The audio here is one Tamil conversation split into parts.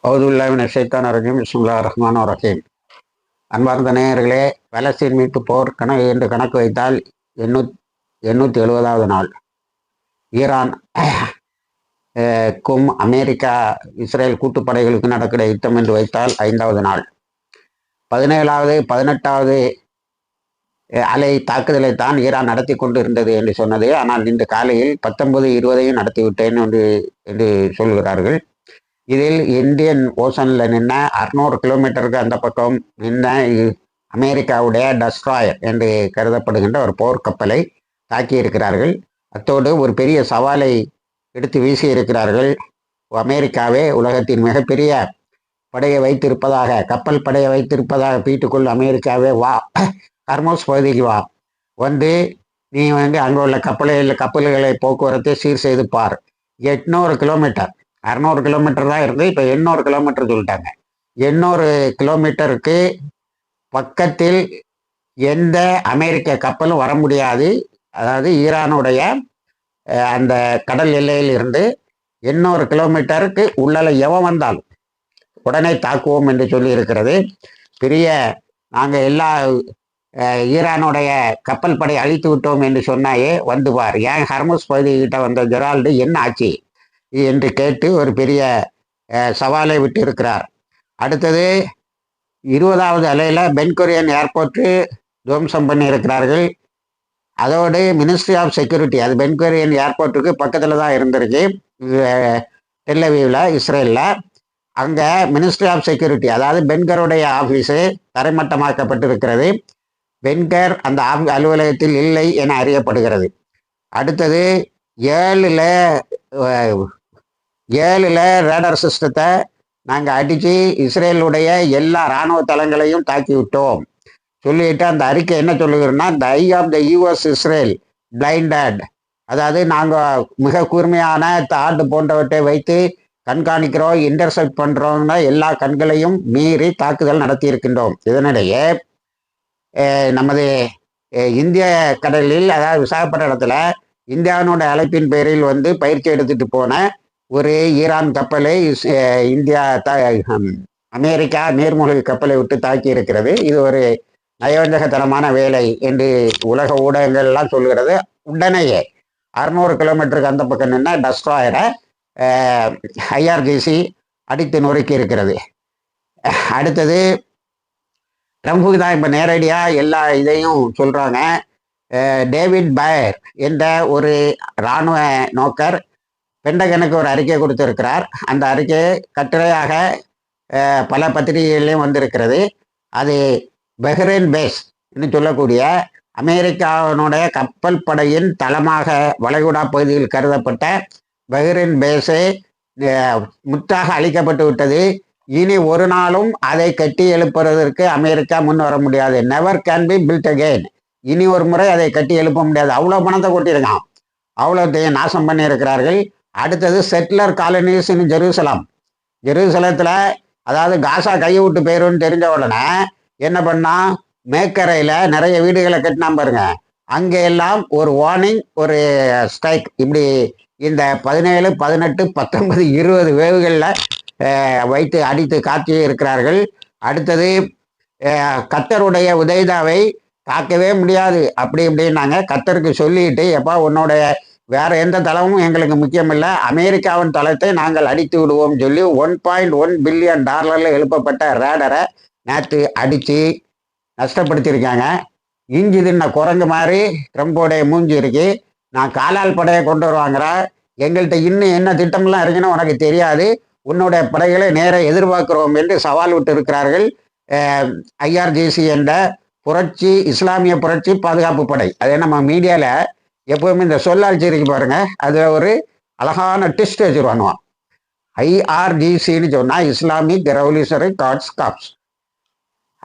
அவுதுல்லாஹி ஷைத்தானிர் ரஜீம் பிஸ்மில்லாஹிர் ரஹ்மானிர் ரஹீம். அன்பார்ந்த நேயர்களே, பலஸ்தீன் மீட்பு போர் என்று கணக்கு வைத்தால் 870வது நாள். ஈரான் க்கும் அமெரிக்கா இஸ்ரேல் கூட்டுப்படைகளுக்கு நடக்கிற யுத்தம் என்று வைத்தால் 5வது நாள். 17வது 18வது அலை தாக்குதலை தான் ஈரான் நடத்தி கொண்டு இருந்தது என்று சொன்னது. ஆனால் இன்று காலையில் 19, 20ஐயும் நடத்திவிட்டேன் என்று சொல்கிறார்கள். இதில் இந்தியன் ஓசனில் நின்ன 600 கிலோமீட்டருக்கு அந்த பக்கம் நின்ன அமெரிக்காவுடைய டஸ்ட்ராயர் என்று கருதப்படுகின்ற ஒரு போர்க்கப்பலை தாக்கியிருக்கிறார்கள். அத்தோடு ஒரு பெரிய சவாலை எடுத்து வீசி இருக்கிறார்கள். அமெரிக்காவே உலகத்தின் மிகப்பெரிய படையை வைத்திருப்பதாக, கப்பல் படையை வைத்திருப்பதாக பீட்டுக்குள் அமெரிக்காவே வா, ஹர்மோஸ் பகுதிக்கு வா, வந்து நீ அங்கே உள்ள கப்பல்களை போக்குவரத்தை சீர் செய்து பார். 800 கிலோமீட்டர், 600 கிலோமீட்டர் தான் இருந்து இப்போ 800 கிலோமீட்டர் சொல்லிட்டாங்க. 800 கிலோமீட்டருக்கு பக்கத்தில் எந்த அமெரிக்க கப்பலும் வர முடியாது. அதாவது ஈரானுடைய அந்த கடல் எல்லையில் இருந்து 800 கிலோமீட்டருக்கு உள்ளல எவன் வந்தாலும் உடனே தாக்குவோம் என்று சொல்லி இருக்கிறது. பெரிய நாங்கள் எல்லா ஈரானுடைய கப்பல் படை அழித்து விட்டோம் என்று சொன்னாயே, வந்து பார், ஏன் ஹர்மோஸ் பகுதிகிட்ட வந்த ஜெரால்டு என்ன ஆச்சு என்று கேட்டு ஒரு பெரிய சவாலை விட்டு இருக்கிறார். அடுத்தது 20வது அலையில் பென்குரியன் ஏர்போர்ட்டு துவம்சம் பண்ணி இருக்கிறார்கள். அதோடு மினிஸ்ட்ரி ஆஃப் செக்யூரிட்டி, அது பென்குரியன் ஏர்போர்ட்டுக்கு பக்கத்தில் தான் இருந்திருக்கு, டெல் அவீவில், இஸ்ரேலில். அங்கே மினிஸ்ட்ரி ஆஃப் செக்யூரிட்டி, அதாவது பென்கருடைய ஆஃபீஸு தரைமட்டமாக்கப்பட்டிருக்கிறது. பென்கர் அந்த அலுவலகத்தில் இல்லை என அறியப்படுகிறது. அடுத்தது 7ல் ரேடார் சிஸ்டத்தை நாங்கள் அடித்து இஸ்ரேலுடைய எல்லா இராணுவ தளங்களையும் தாக்கி விட்டோம் சொல்லிட்டு அந்த அறிக்கை என்ன சொல்லுகிறோன்னா, the eye of the US Israel blinded, அதாவது நாங்கள் மிக கூர்மையான தாடு போன்றவற்றை வைத்து கண்காணிக்கிறோம், இன்டர்செப்ட் பண்ணுறோம்னா எல்லா கண்களையும் மீறி தாக்குதல் நடத்தி இருக்கின்றோம். இதனிடையே நமது இந்திய கடலில், அதாவது விசாகப்பட்டினத்தில் இந்தியாவினுடைய அழைப்பின் பேரில் பயிற்சி எடுத்துட்டு போன ஒரு ஈரான் கப்பலை அமெரிக்கா நீர்மூழ்கி கப்பலை விட்டு தாக்கி இருக்கிறது. இது ஒரு நயவஞ்சகத்தனமான வேலை என்று உலக ஊடகங்கள்லாம் சொல்கிறது. உடனேயே 600 கிலோமீட்டருக்கு அந்த பக்கம் நின்று டஸ்ட்ராயரை IRGC அடித்து நொறுக்கி இருக்கிறது. அடுத்தது ட்ரம்புக்கு தான் இப்போ நேரடியாக எல்லா இதையும் சொல்கிறாங்க. டேவிட் பயர் என்ற ஒரு இராணுவ நோக்கர் பெண்டகனுக்கு ஒரு அறிக்கை கொடுத்திருக்கிறார். அந்த அறிக்கை கட்டுரையாக பல பத்திரிகைகளையும் வந்திருக்கிறது. அது பஹ்ரைன் பேஸ் என்று சொல்லக்கூடிய அமெரிக்காவினுடைய கப்பல் படையின் தளமாக வளைகுடா பகுதியில் கருதப்பட்ட பஹ்ரைன் பேஸை முற்றாக அழிக்கப்பட்டு விட்டது. இனி ஒரு நாளும் அதை கட்டி எழுப்புவதற்கு அமெரிக்கா முன் வர முடியாது. Never can be built again. இனி ஒரு முறை அதை கட்டி எழுப்ப முடியாது. அவ்வளோ பணத்தை கொட்டியிருக்கான், அவ்வளோத்தையும் நாசம் பண்ணி இருக்கிறார்கள். அடுத்தது செட்டிலர் காலனிஸ் இன் ஜெருசலத்தில், அதாவது காசா கையை விட்டு போயிருன்னு தெரிஞ்ச உடனே என்ன பண்ணா, மேக்கரையில் நிறைய வீடுகளை கட்டினா பாருங்க, அங்கே எல்லாம் ஒரு வார்னிங், ஒரு ஸ்ட்ரைக், இப்படி இந்த 17, 18, 19, 20 வேவுகளில் வைத்து அடித்து காட்டி இருக்கிறார்கள். அடுத்தது கத்தருடைய உதைதாவை தாக்கவே முடியாது அப்படி இப்படின்னாங்க. கத்தருக்கு சொல்லிட்டு, எப்பா உன்னோடைய வேற எந்த தளமும் எங்களுக்கு முக்கியம் இல்லை, அமெரிக்காவின் தளத்தை நாங்கள் அடித்து விடுவோம் சொல்லி $1.1 பில்லியன் எழுப்பப்பட்ட ரேடரை நேற்று அடித்து நஷ்டப்படுத்தியிருக்காங்க. இஞ்சி தின்ன குரங்கு மாதிரி ட்ரம்போடைய மூஞ்சி இருக்கு. நான் காலால் படையை கொண்டு வருவாங்கிறா, எங்கள்கிட்ட இன்னும் என்ன திட்டம்லாம் இருக்குன்னு உனக்கு தெரியாது, உன்னுடைய படைகளை நேர எதிர்பார்க்கிறோம் என்று சவால் விட்டு இருக்கிறார்கள். IRGC என்ற புரட்சி, இஸ்லாமிய புரட்சி பாதுகாப்பு படை, அதே நம்ம மீடியாவில் எப்போவுமே இந்த சொல்லாட்சி இருக்கு பாருங்க, அதில் ஒரு அழகான டிஸ்ட் வச்சுருவானுவான். IRGCன்னு சொன்னால் இஸ்லாமிக் ரெவல்யூஷனரி கார்ட்ஸ் காப்ஸ்,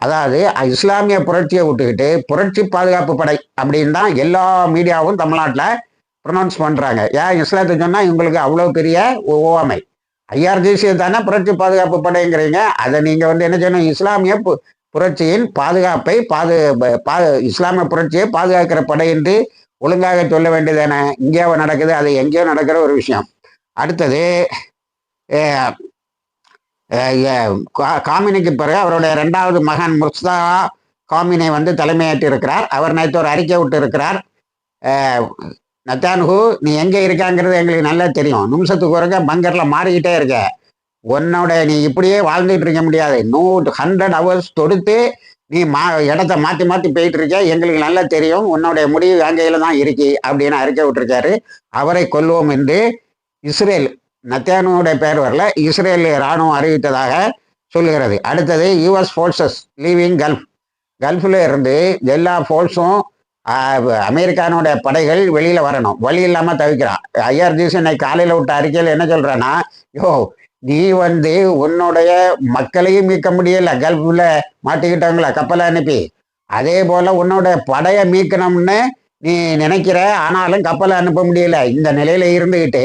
அதாவது இஸ்லாமிய புரட்சியை விட்டுக்கிட்டு புரட்சி பாதுகாப்பு படை அப்படின்னு தான் எல்லா மீடியாவும் தமிழ்நாட்டில் ப்ரொனவுன்ஸ் பண்ணுறாங்க. ஏன் இஸ்லாத்தை சொன்னால் இவங்களுக்கு அவ்வளோ பெரிய ஓவாமை. IRGC தானே புரட்சி பாதுகாப்பு படைங்கிறீங்க, அதை நீங்கள் என்ன சொன்ன, இஸ்லாமிய புரட்சியின் பாதுகாப்பை இஸ்லாமிய புரட்சியை பாதுகாக்கிற படை என்று ஒழுங்காக சொல்ல வேண்டியதானே. இங்கேயோ நடக்குது, அது எங்கேயோ நடக்கிற ஒரு விஷயம். அடுத்தது காமினிக்கு பிறகு அவருடைய இரண்டாவது மகன் முர்ஸ்தா காமினை வந்து தலைமையேற்று இருக்கிறார். அவர் நேற்று ஒரு அறிக்கை விட்டு இருக்கிறார். நத்தான்ஹூ, நீ எங்கே இருக்காங்கிறது எங்களுக்கு நல்லா தெரியும். நிமிஷத்துக்கு ஒருக்க பங்கரில் மாறிக்கிட்டே இருக்க. நீ இப்படியே வாழ்ந்துட்டு இருக்க முடியாது. 100 hours தொடுத்து நீ இடத்த மாற்றி மாற்றி போயிட்டு இருக்க. எங்களுக்கு நல்லா தெரியும். உன்னுடைய முடிவு அங்கையில தான் இருக்கு அப்படின்னு அறிக்கை விட்டுருக்காரு. அவரை கொல்வோம் என்று இஸ்ரேல், நத்தானுடைய பெயர் வரல, இஸ்ரேல் இராணுவம் அறிவித்ததாக சொல்லுகிறது. அடுத்தது யுஎஸ் ஃபோர்ஸஸ் லீவிங் கல்ஃபில் இருந்து எல்லா ஃபோர்ஸும் அமெரிக்கானுடைய படைகள் வெளியில வரணும். வழி இல்லாம தவிக்கிறான். ஐஆர்ஜிசி இன்னைக்கு காலையில விட்ட அறிக்கையில் என்ன சொல்றான்னா, நீ வந்து உன்னுடைய மக்களையும் மீட்க முடியல, கல்ஃப்ல மாட்டிக்கிட்டவங்கள கப்பலை அனுப்பி, அதே போல உன்னோட படையை மீட்கணும்னு நீ நினைக்கிற, ஆனாலும் கப்பலை அனுப்ப முடியல. இந்த நிலையில இருந்துகிட்டு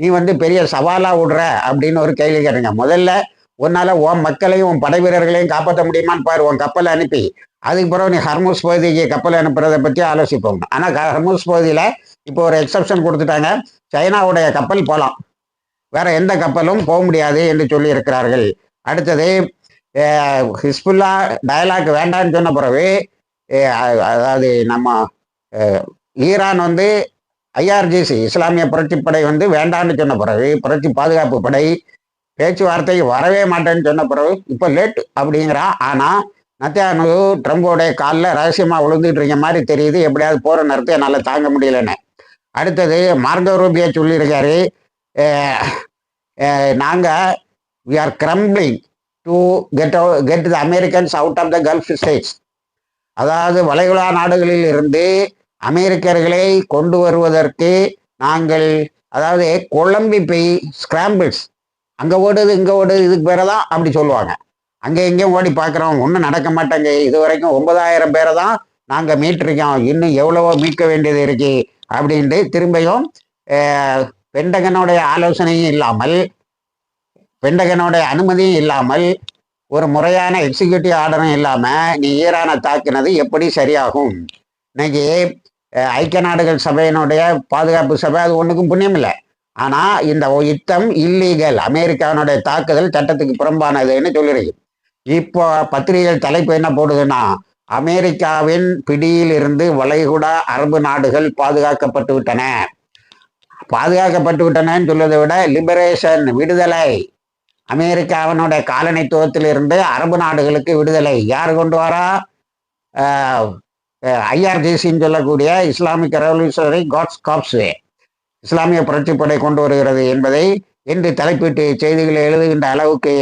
நீ வந்து பெரிய சவாலா விடுற அப்படின்னு ஒரு கேள்வி கேட்டுங்க. முதல்ல உன்னால உன் மக்களையும் உன் படை வீரர்களையும் காப்பாற்ற முடியுமான்னு பாரு, உன் கப்பலை அனுப்பி. அதுக்கு பிறகு நீ ஹர்மூஸ் பகுதிக்கு கப்பல் அனுப்புறதை பற்றி ஆலோசிப்போம். ஆனால் ஹர்மூஸ் பகுதியில் இப்போ ஒரு எக்ஸப்ஷன் கொடுத்துட்டாங்க. சைனாவுடைய கப்பல் போகலாம், வேற எந்த கப்பலும் போக முடியாது என்று சொல்லி இருக்கிறார்கள். அடுத்தது ஹிஸ்புல்லா டயலாக் வேண்டான்னு சொன்ன பிறகு, அதாவது நம்ம ஈரான் வந்து ஐஆர்ஜிசி இஸ்லாமிய புரட்சிப்படை வந்து வேண்டான்னு சொன்ன பிறகு, புரட்சி பாதுகாப்பு படை பேச்சுவார்த்தை வரவே மாட்டேன்னு சொன்ன பிறகு இப்போ லேட் அப்படிங்கிறான். ஆனால் நத்தியானு ட்ரம்போடைய காலில் ரகசியமாக விழுந்துட்டு இருக்க மாதிரி தெரியுது. எப்படியாவது போகிற நேரத்தை என்னால் தாங்க முடியலன்னு. அடுத்தது மார்கோ ரூபியோ சொல்லியிருக்காரு, நாங்கள் we are crumbling to get the Americans out of the Gulf states. அதாவது வளைகுடா நாடுகளில் இருந்து அமெரிக்கர்களை கொண்டு வருவதற்கு நாங்கள், அதாவது குழம்பி போய் ஸ்கிராம்பிள்ஸ், அங்கே ஓடுது இங்கே ஓடுது, இதுக்கு பேரை தான் அப்படி சொல்லுவாங்க. அங்கே எங்கேயும் ஓடி பார்க்குறோம், ஒன்றும் நடக்க மாட்டேங்க. இது வரைக்கும் 9,000 பேரை தான் நாங்கள் மீட்டிருக்கோம், இன்னும் எவ்வளவோ மீட்க வேண்டியது இருக்கு அப்படின்ட்டு திரும்பியும் பெண்டகனுடைய ஆலோசனையும் இல்லாமல், பெண்டகனுடைய அனுமதியும் இல்லாமல், ஒரு முறையான எக்ஸிக்யூட்டிவ் ஆர்டரும் இல்லாமல் நீ ஈரானை தாக்கினது எப்படி சரியாகும்? இன்னைக்கு ஐக்கிய நாடுகள் சபையினுடைய பாதுகாப்பு சபை அது ஒன்றுக்கும் புண்ணியம் இல்லை. ஆனால் இந்த யுத்தம் இல்லீகல், அமெரிக்காவினுடைய தாக்குதல் சட்டத்துக்கு புறம்பானதுன்னு சொல்லியிருக்கு. இப்போ பத்திரிகைகள் தலைப்பு என்ன போடுதுன்னா, அமெரிக்காவின் பிடியில் இருந்து வளைகுடா அரபு நாடுகள் பாதுகாக்கப்பட்டு விட்டன. பாதுகாக்கப்பட்டு விட்டனன்னு சொல்வதை விட லிபரேஷன், விடுதலை, அமெரிக்காவினுடைய காலனித்துவத்திலிருந்து அரபு நாடுகளுக்கு விடுதலை யார் கொண்டு வரா? ஐஆர்ஜிசின்னு சொல்லக்கூடிய இஸ்லாமிக் ரெவல்யூஷனரி காட்ஸ் காப்ஸ்வே, இஸ்லாமிய புரட்சிப்படை கொண்டு வருகிறது என்பதை என்று தலைப்பிட்டு செய்திகளை எழுதுகின்ற அளவுக்கு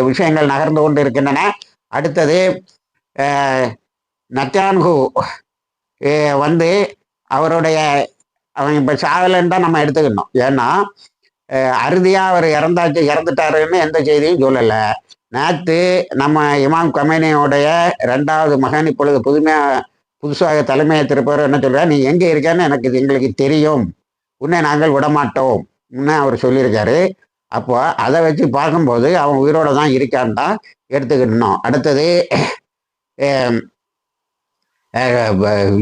விஷயங்கள் நகர்ந்து கொண்டு இருக்கின்றன. அடுத்தது நத்தான்ஹூ வந்து அவருடைய, அவன் இப்போ சாகலன்னு தான் நம்ம எடுத்துக்கணும். ஏன்னா அறுதியாக அவர் இறந்துட்டாருன்னு எந்த செய்தியும் சொல்லலை. நேற்று நம்ம இமாம் கமேனியோடைய 2வது மகன் இப்பொழுது புதுசாக தலைமையேற்றிருப்பவர் என்ன சொல்றார், நீ எங்கே இருக்கேன்னு எங்களுக்கு தெரியும், உன்னை நாங்கள் விடமாட்டோம் அவர் சொல்லியிருக்காரு. அப்போ அதை வச்சு பார்க்கும்போது அவன் உயிரோட தான் இருக்கான்னு தான் எடுத்துக்கிடணும். அடுத்தது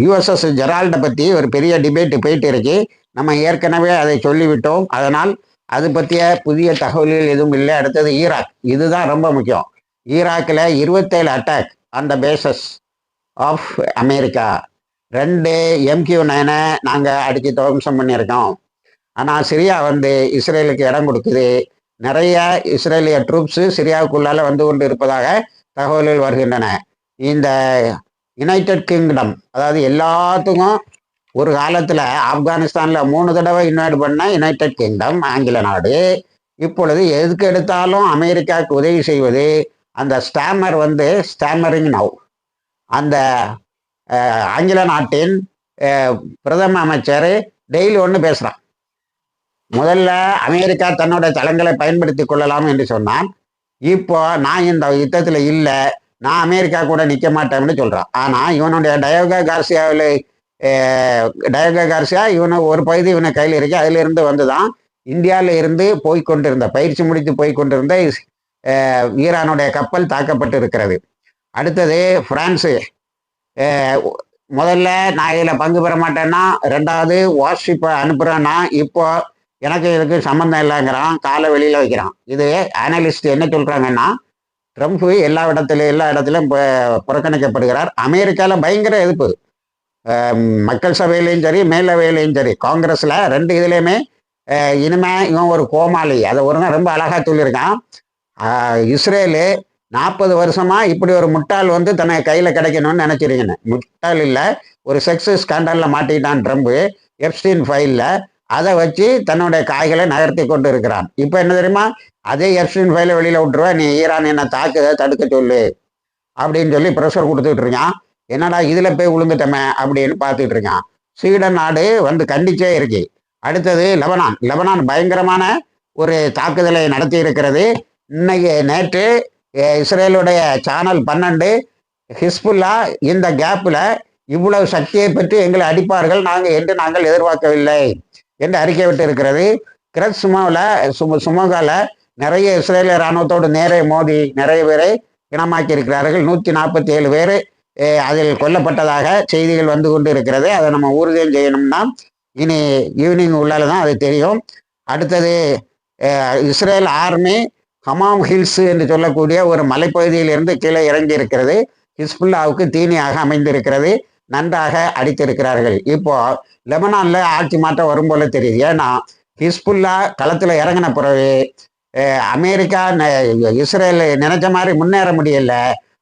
யுஎஸ்எஸ் ஜெரால்டை பற்றி ஒரு பெரிய டிபேட்டு போயிட்டு இருக்கு. நம்ம ஏற்கனவே அதை சொல்லிவிட்டோம், அதனால் அது பற்றிய புதிய தகவல்கள் எதுவும் இல்லை. அடுத்தது ஈராக், இதுதான் ரொம்ப முக்கியம். ஈராக்கில் 27 attack on the bases of America. 2 MQ-9 நாங்கள் அடித்து துவம்சம் பண்ணியிருக்கோம். ஆனால் சிரியா வந்து இஸ்ரேலுக்கு இடம் கொடுக்குது. நிறைய இஸ்ரேலிய ட்ரூப்ஸு சிரியாவுக்குள்ளால வந்து கொண்டு இருப்பதாக தகவல்கள் வருகின்றன. இந்த யுனைடெட் கிங்டம், அதாவது எல்லாத்துக்கும் ஒரு காலத்தில் ஆப்கானிஸ்தானில் 3 தடவை இன்வைட் பண்ண யுனைடெட் கிங்டம் ஆங்கில நாடு, இப்பொழுது எதுக்கு எடுத்தாலும் அமெரிக்காவுக்கு உதவி செய்வது. அந்த ஸ்டாமர் வந்து ஸ்டாமரிங் நவ், அந்த ஆங்கில நாட்டின் பிரதம அமைச்சர் டெய்லி ஒன்று பேசுகிறான். முதல்ல அமெரிக்கா தன்னோட தளங்களை பயன்படுத்தி கொள்ளலாம் என்று சொன்னான். இப்போ நான் இந்த யுத்தத்தில் இல்லை, நான் அமெரிக்கா கூட நிற்க மாட்டேன்னு சொல்கிறான். ஆனால் இவனுடைய டயோகா கார்சியா இவனை ஒரு பகுதி இவனை கையில் இருக்கு. அதிலிருந்து வந்து தான் இந்தியாவில் இருந்து போய்கொண்டிருந்த, பயிற்சி முடித்து போய்கொண்டிருந்த ஈரானுடைய கப்பல் தாக்கப்பட்டு இருக்கிறது. அடுத்தது பிரான்ஸு, முதல்ல நான் இதில் பங்கு பெற மாட்டேன்னா, 2வது வார்ஷிப்பை அனுப்புகிறேன்னா இப்போ எனக்கு இதுக்கு சம்மந்தம் இல்லைங்கிறான், காலை வெளியில் வைக்கிறான். இது அனலிஸ்ட் என்ன சொல்கிறாங்கன்னா, ட்ரம்ப் எல்லா இடத்துலையும் புறக்கணிக்கப்படுகிறார். அமெரிக்காவில் பயங்கர எதிர்ப்பு, மக்கள் சபையிலையும் சரி மேலவையிலையும் சரி காங்கிரஸில் ரெண்டு இதுலேயுமே. இனிமே இவன் ஒரு கோமாளி, அதை ஒருங்க ரொம்ப அழகாக சொல்லியிருக்கான். இஸ்ரேலு 40 வருஷமா இப்படி ஒரு முட்டாள் வந்து தன்னை கையில் கிடைக்கணும்னு நினைச்சிருக்கேன்னு. முட்டாள் இல்லை, ஒரு செக்ஸ் ஸ்கேண்டலில் மாட்டிக்கிட்டான் ட்ரம்ப் எப்ஸ்டீன் ஃபைலில். அதை வச்சு தன்னுடைய காய்களை நகர்த்தி கொண்டு இருக்கிறான். இப்போ என்ன தெரியுமா, அதே எப்ஸ்டீன் ஃபைலை வெளியில் விட்டுருவா, நீ ஈரான் என்ன தாக்குதை தடுக்க சொல்லு அப்படின்னு சொல்லி ப்ரெஷர் கொடுத்துட்டு இருக்கான். என்னடா இதில் போய் விழுந்துட்டோமே அப்படின்னு பார்த்துட்டு இருக்கான். ஸ்வீடன் நாடு வந்து கண்டிச்சே இருக்கு. அடுத்தது லெபனான் பயங்கரமான ஒரு தாக்குதலை நடத்தி இருக்கிறது. நேற்று இஸ்ரேலுடைய சேனல் 12 ஹிஸ்புல்லா இந்த கேப்பில் இவ்வளவு சக்தியை பற்றி எங்களை அடிப்பார்கள் நாங்கள் எதிர்பார்க்கவில்லை என்று அறிக்கை விட்டு இருக்கிறது. கிரத் சுமோகால நிறைய இஸ்ரேலிய இராணுவத்தோடு நேரே மோதி நிறைய பேரை இனமாக்கி இருக்கிறார்கள். 147 பேர் அதில் கொல்லப்பட்டதாக செய்திகள் வந்து கொண்டு இருக்கிறது. அதை நம்ம ஊர்ஜியம் செய்யணும்னா இனி ஈவினிங் உள்ளால தான் அது தெரியும். அடுத்தது இஸ்ரேல் ஆர்மி ஹமாம் ஹில்ஸ் என்று சொல்லக்கூடிய ஒரு மலைப்பகுதியில் இருந்து கீழே இறங்கி இருக்கிறது. ஹிஸ்புல்லாவுக்கு தீனியாக அமைந்திருக்கிறது. நன்றாக அடித்திருக்கிறார்கள். இப்போ லெபனான்ல ஆட்சி மாற்றம் வரும் போல தெரியுது. ஏன்னா ஹிஸ்புல்லா களத்தில் இறங்கின பிறகு அமெரிக்கா இஸ்ரேல் நினைச்ச மாதிரி முன்னேற முடியல.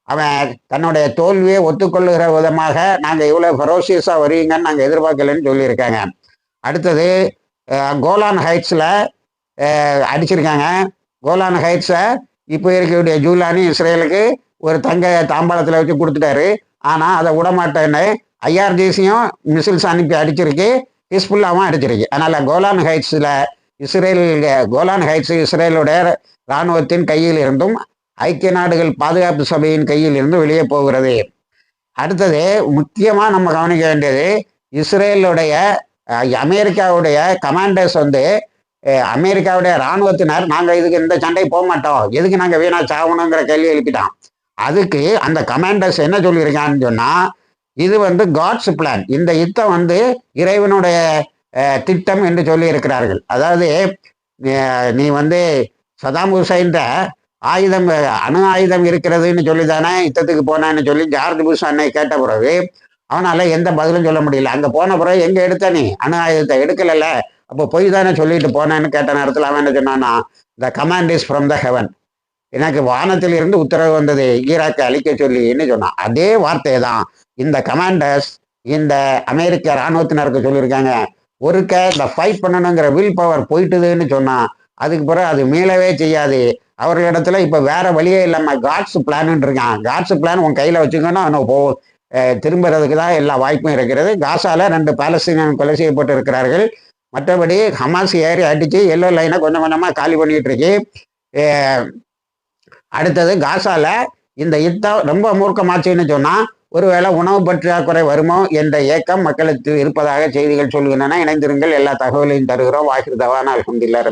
அவன் தன்னுடைய தோல்வியை ஒத்துக்கொள்ளுகிற விதமாக நாங்கள் இவ்வளோ ஃபெரோசியஸாக வருவீங்கன்னு நாங்கள் எதிர்பார்க்கலன்னு சொல்லியிருக்காங்க. அடுத்தது கோலான் ஹைட்ஸில் அடிச்சிருக்காங்க. கோலான் ஹைட்ஸை இப்போ இருக்கக்கூடிய ஜூலானி இஸ்ரேலுக்கு ஒரு தங்க தாம்பாளத்தில் வச்சு கொடுத்துட்டாரு. ஆனால் அதை விடமாட்டேன்னு ஐஆர்ஜிசியும் மிசில்ஸ் அனுப்பி அடிச்சிருக்கு, ஹிஸ்புல்லாவும் அடிச்சிருக்கு. அதனால் கோலான் ஹைட்ஸ் இஸ்ரேலுடைய இராணுவத்தின் கையில் இருந்தும் ஐக்கிய நாடுகள் பாதுகாப்பு சபையின் கையில் இருந்து வெளியே போகிறது. அடுத்தது முக்கியமாக நம்ம கவனிக்க வேண்டியது, இஸ்ரேலுடைய அமெரிக்காவுடைய கமாண்டர்ஸ் வந்து அமெரிக்காவுடைய இராணுவத்தினர் நாங்கள் இதுக்கு இந்த சண்டை போக மாட்டோம், எதுக்கு நாங்கள் வீணா சாகணுங்கிற கேள்வி எழுப்பிட்டான். அதுக்கு அந்த கமாண்டர்ஸ் என்ன சொல்லியிருக்கான்னு சொன்னால், இது வந்து காட்ஸ் பிளான், இந்த யுத்தம் வந்து இறைவனுடைய திட்டம் என்று சொல்லி இருக்கிறார்கள். அதாவது நீ வந்து சதாம் ஹுசைன்ட அணு ஆயுதம் இருக்கிறதுன்னு சொல்லி தானே யுத்தத்துக்கு போனான்னு சொல்லி ஜார்ஜ் புஷ் அன்னை கேட்ட பிறகு அவனால எந்த பதிலும் சொல்ல முடியல. அங்கே போன பிறகு எங்கே எடுத்த நீ அணு ஆயுதத்தை எடுக்கல, அப்போ பொய் தானே சொல்லிட்டு போனேன்னு கேட்ட நேரத்தில் அவன் என்ன சொன்னான்னா, the command is from the heaven, எனக்கு வானத்தில் இருந்து உத்தரவு வந்தது ஈராக்கை அழிக்க சொல்லின்னு சொன்னான். அதே வார்த்தையை தான் இந்த கமாண்டர்ஸ் இந்த அமெரிக்க இராணுவத்தினருக்கு சொல்லியிருக்காங்க. ஒருக்க இந்த ஃபைட் பண்ணணுங்கிற வில் பவர் போயிட்டுதுன்னு சொன்னா அதுக்கு பிறகு அது மீளவே செய்யாது. அவர்களிடத்துல இப்போ வேற வழியே இல்லாமல் காட்ஸ் பிளான் இருக்கான். காட்ஸ் பிளான் உன் கையில் வச்சுக்கணும், அவனை திரும்புறதுக்கு தான் எல்லா வாய்ப்பும் இருக்கிறது. காசால 2 பாலஸ்தீனியன் கொலை செய்யப்பட்டு இருக்கிறார்கள். மற்றபடி ஹமாஸ் ஏறி அடித்து எல்லோ லைனை கொஞ்சம் கொஞ்சமாக காலி பண்ணிட்டு இருக்கு. அடுத்தது காசால இந்த யுத்தம் ரொம்ப மூர்க்கமாச்சுன்னு சொன்னால் ஒருவேளை உணவு பற்றாக்குறை வருமோ என்ற ஏக்கம் மக்களுக்கு இருப்பதாக செய்திகள் சொல்கின்றன. இணைந்திருங்கள், எல்லா தகவலையும் தருகிறோம். வாஹிர் தவானா அல்ஹம்துலில்லாஹ்.